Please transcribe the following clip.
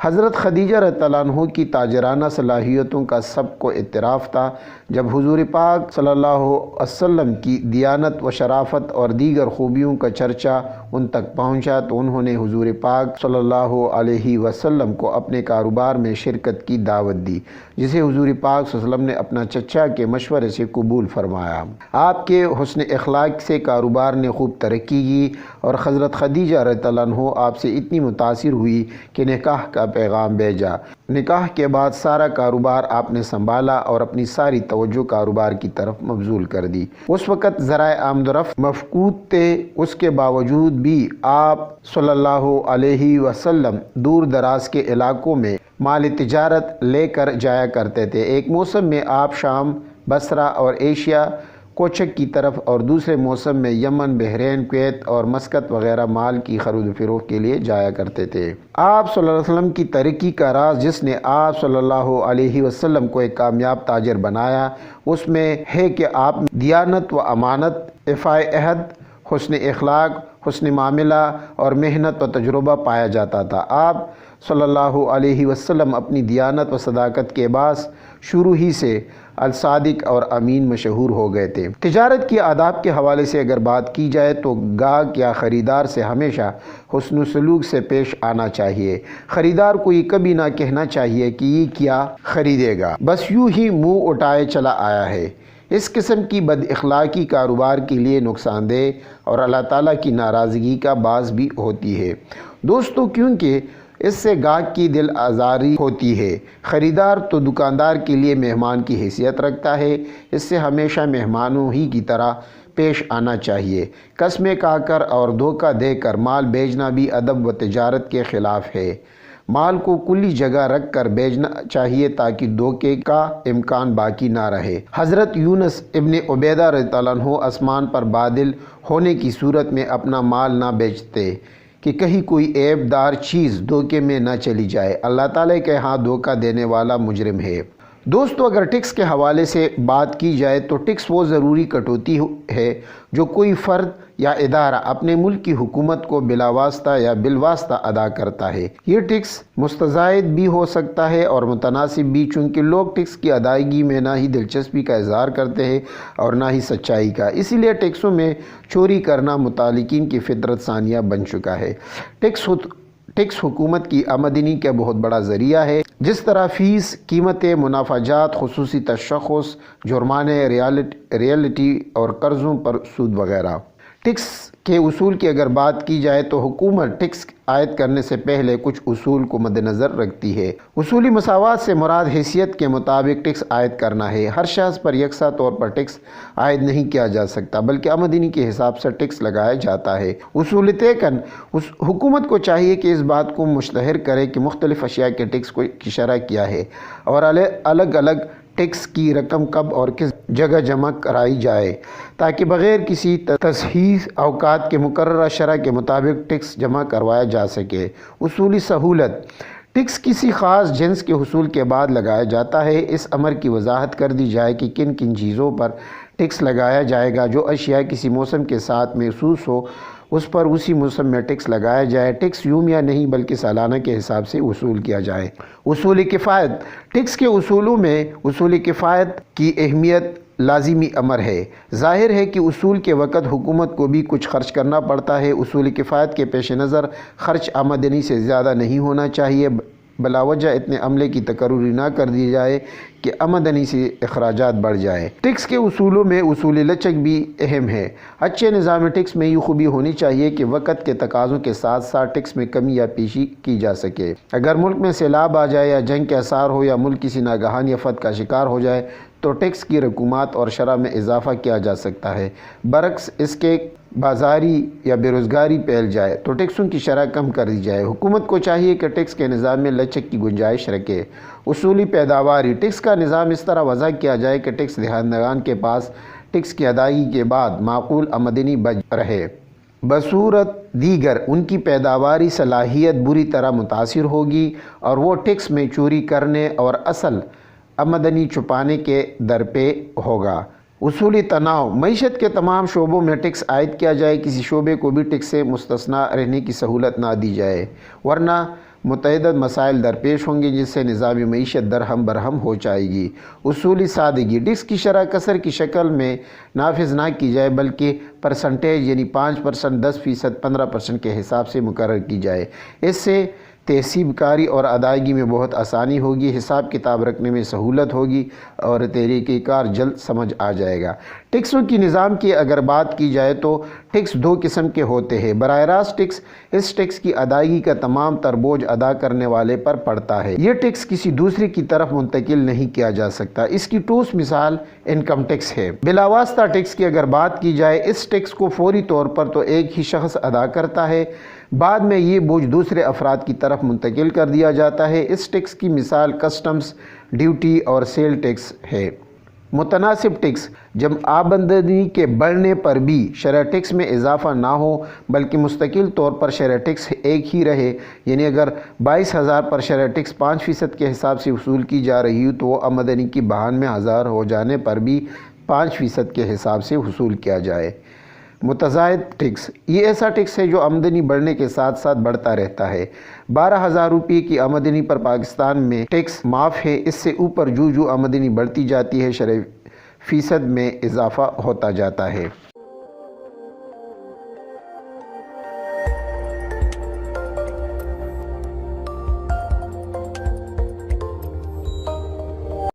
حضرت خدیجہ رضی اللہ عنہ کی تاجرانہ صلاحیتوں کا سب کو اعتراف تھا۔ جب حضور پاک صلی اللہ علیہ وسلم کی دیانت و شرافت اور دیگر خوبیوں کا چرچا ان تک پہنچا تو انہوں نے حضور پاک صلی اللہ علیہ وسلم کو اپنے کاروبار میں شرکت کی دعوت دی، جسے حضور پاک صلی اللہ علیہ وسلم نے اپنا چچا کے مشورے سے قبول فرمایا۔ آپ کے حسن اخلاق سے کاروبار نے خوب ترقی کی اور حضرت خدیجہ رضی اللہ عنہ آپ سے اتنی متاثر ہوئی کہ نکاح کا پیغام بھیجا۔ نکاح کے بعد سارا کاروبار آپ نے سنبھالا اور اپنی ساری توجہ کاروبار کی طرف مبذول کر دی۔ اس وقت ذرائع آمد و رفت مفقود تھے، اس کے باوجود بھی آپ صلی اللہ علیہ وسلم دور دراز کے علاقوں میں مال تجارت لے کر جایا کرتے تھے۔ ایک موسم میں آپ شام، بصرہ اور ایشیا کوچک کی طرف اور دوسرے موسم میں یمن، بحرین، کویت اور مسقط وغیرہ مال کی خرید و فروخت کے لیے جایا کرتے تھے۔ آپ صلی اللہ علیہ وسلم کی ترقی کا راز جس نے آپ صلی اللہ علیہ وسلم کو ایک کامیاب تاجر بنایا، اس میں ہے کہ آپ دیانت و امانت، وفائے عہد، حسن اخلاق، حسن معاملہ اور محنت و تجربہ پایا جاتا تھا۔ آپ صلی اللہ علیہ وسلم اپنی دیانت و صداقت کے باعث شروع ہی سے الصادق اور امین مشہور ہو گئے تھے۔ تجارت کی آداب کے حوالے سے اگر بات کی جائے تو گاہک یا خریدار سے ہمیشہ حسن و سلوک سے پیش آنا چاہیے۔ خریدار کو یہ کبھی نہ کہنا چاہیے کہ یہ کیا خریدے گا، بس یوں ہی منہ اٹھائے چلا آیا ہے۔ اس قسم کی بد اخلاقی کاروبار کے لیے نقصان دہ اور اللہ تعالیٰ کی ناراضگی کا باعث بھی ہوتی ہے دوستو، کیونکہ اس سے گاہک کی دل آزاری ہوتی ہے۔ خریدار تو دکاندار کے لیے مہمان کی حیثیت رکھتا ہے، اس سے ہمیشہ مہمانوں ہی کی طرح پیش آنا چاہیے۔ قسمیں کھا کر اور دھوکہ دے کر مال بیچنا بھی ادب و تجارت کے خلاف ہے۔ مال کو کھلی جگہ رکھ کر بیچنا چاہیے تاکہ دھوکے کا امکان باقی نہ رہے۔ حضرت یونس ابن عبیدہ رضی اللہ عنہ آسمان پر بادل ہونے کی صورت میں اپنا مال نہ بیچتے کہ کہیں کوئی عیب دار چیز دھوکے میں نہ چلی جائے۔ اللہ تعالیٰ کے ہاں دھوکہ دینے والا مجرم ہے۔ دوستو، اگر ٹیکس کے حوالے سے بات کی جائے تو ٹیکس وہ ضروری کٹوتی ہے جو کوئی فرد یا ادارہ اپنے ملک کی حکومت کو بلا واسطہ یا بالواسطہ ادا کرتا ہے۔ یہ ٹیکس مستزائد بھی ہو سکتا ہے اور متناسب بھی، چونکہ لوگ ٹیکس کی ادائیگی میں نہ ہی دلچسپی کا اظہار کرتے ہیں اور نہ ہی سچائی کا، اسی لیے ٹیکسوں میں چوری کرنا متعلقین کی فطرت ثانیہ بن چکا ہے۔ ٹیکس حکومت کی آمدنی کا بہت بڑا ذریعہ ہے، جس طرح فیس، قیمتیں، منافع جات، خصوصی تشخص، جرمانے، ریالٹی اور قرضوں پر سود وغیرہ۔ ٹیکس کے اصول کی اگر بات کی جائے تو حکومت ٹیکس عائد کرنے سے پہلے کچھ اصول کو مد نظر رکھتی ہے۔ اصولی مساوات سے مراد حیثیت کے مطابق ٹیکس عائد کرنا ہے۔ ہر شخص پر یکساں طور پر ٹیکس عائد نہیں کیا جا سکتا، بلکہ آمدنی کے حساب سے ٹیکس لگایا جاتا ہے۔ اصول طےکن حکومت کو چاہیے کہ اس بات کو مشتہر کرے کہ مختلف اشیاء کے ٹیکس کی شرح کیا ہے اور الگ الگ ٹیکس کی رقم کب اور کس جگہ جمع کرائی جائے، تاکہ بغیر کسی تصحیح اوقات کے مقررہ شرح کے مطابق ٹیکس جمع کروایا جا سکے۔ اصولی سہولت: ٹیکس کسی خاص جنس کے حصول کے بعد لگایا جاتا ہے۔ اس امر کی وضاحت کر دی جائے کہ کن کن چیزوں پر ٹیکس لگایا جائے گا۔ جو اشیاء کسی موسم کے ساتھ محسوس ہو اس پر اسی موسم میں ٹیکس لگایا جائے۔ ٹیکس یومیہ نہیں بلکہ سالانہ کے حساب سے وصول کیا جائے۔ اصول کفایت: ٹیکس کے اصولوں میں اصول کفایت کی اہمیت لازمی امر ہے۔ ظاہر ہے کہ اصول کے وقت حکومت کو بھی کچھ خرچ کرنا پڑتا ہے۔ اصول کفایت کے پیش نظر خرچ آمدنی سے زیادہ نہیں ہونا چاہیے۔ بلا وجہ اتنے عملے کی تقرری نہ کر دی جائے کہ آمدنی سے اخراجات بڑھ جائے۔ ٹیکس کے اصولوں میں اصول لچک بھی اہم ہے۔ اچھے نظام ٹیکس میں یہ خوبی ہونی چاہیے کہ وقت کے تقاضوں کے ساتھ ساتھ ٹیکس میں کمی یا پیشی کی جا سکے۔ اگر ملک میں سیلاب آ جائے یا جنگ کے اثار ہو یا ملک کسی ناگہانی آفت کا شکار ہو جائے تو ٹیکس کی رقومات اور شرح میں اضافہ کیا جا سکتا ہے۔ برعکس اس کے بازاری یا بے روزگاری پھیل جائے تو ٹیکسوں کی شرح کم کر دی جائے۔ حکومت کو چاہیے کہ ٹیکس کے نظام میں لچک کی گنجائش رکھے۔ اصولی پیداواری: ٹیکس کا نظام اس طرح وضع کیا جائے کہ ٹیکس دہندگان کے پاس ٹیکس کی ادائیگی کے بعد معقول آمدنی بچ رہے۔ بصورت دیگر ان کی پیداواری صلاحیت بری طرح متاثر ہوگی اور وہ ٹیکس میں چوری کرنے اور اصل آمدنی چھپانے کے درپے ہوگا۔ اصولی تناؤ: معیشت کے تمام شعبوں میں ٹیکس عائد کیا جائے، کسی شعبے کو بھی ٹیکس سے مستثنیٰ رہنے کی سہولت نہ دی جائے، ورنہ متعدد مسائل درپیش ہوں گے جس سے نظام معیشت درہم برہم ہو جائے گی۔ اصولی سادگی، ٹیکس کی شرح کسر کی شکل میں نافذ نہ کی جائے بلکہ پرسنٹیج یعنی 5%، 10%، 15% کے حساب سے مقرر کی جائے۔ اس سے تحصیل کاری اور ادائیگی میں بہت آسانی ہوگی، حساب کتاب رکھنے میں سہولت ہوگی اور طریقہ کار جلد سمجھ آ جائے گا۔ ٹیکسوں کی نظام کی اگر بات کی جائے تو ٹیکس دو قسم کے ہوتے ہیں۔ براہ راست ٹیکس، اس ٹیکس کی ادائیگی کا تمام تر بوجھ ادا کرنے والے پر پڑتا ہے۔ یہ ٹیکس کسی دوسرے کی طرف منتقل نہیں کیا جا سکتا۔ اس کی ٹھوس مثال انکم ٹیکس ہے۔ بلا واسطہ ٹیکس کی اگر بات کی جائے، اس ٹیکس کو فوری طور پر تو ایک ہی شخص ادا کرتا ہے، بعد میں یہ بوجھ دوسرے افراد کی طرف منتقل کر دیا جاتا ہے۔ اس ٹیکس کی مثال کسٹمز ڈیوٹی اور سیل ٹیکس ہے۔ متناسب ٹیکس، جب آمدنی کے بڑھنے پر بھی شرح ٹیکس میں اضافہ نہ ہو بلکہ مستقل طور پر شرح ٹیکس ایک ہی رہے، یعنی اگر 22,000 پر شرح ٹیکس 5% کے حساب سے وصول کی جا رہی ہو تو وہ آمدنی کی 92,000 ہو جانے پر بھی 5% کے حساب سے وصول کیا جائے۔ متزائد ٹیکس، یہ ایسا ٹیکس ہے جو آمدنی بڑھنے کے ساتھ ساتھ بڑھتا رہتا ہے۔ 12,000 روپے کی آمدنی پر پاکستان میں ٹیکس معاف ہے، اس سے اوپر جو آمدنی بڑھتی جاتی ہے شرح فیصد میں اضافہ ہوتا جاتا ہے۔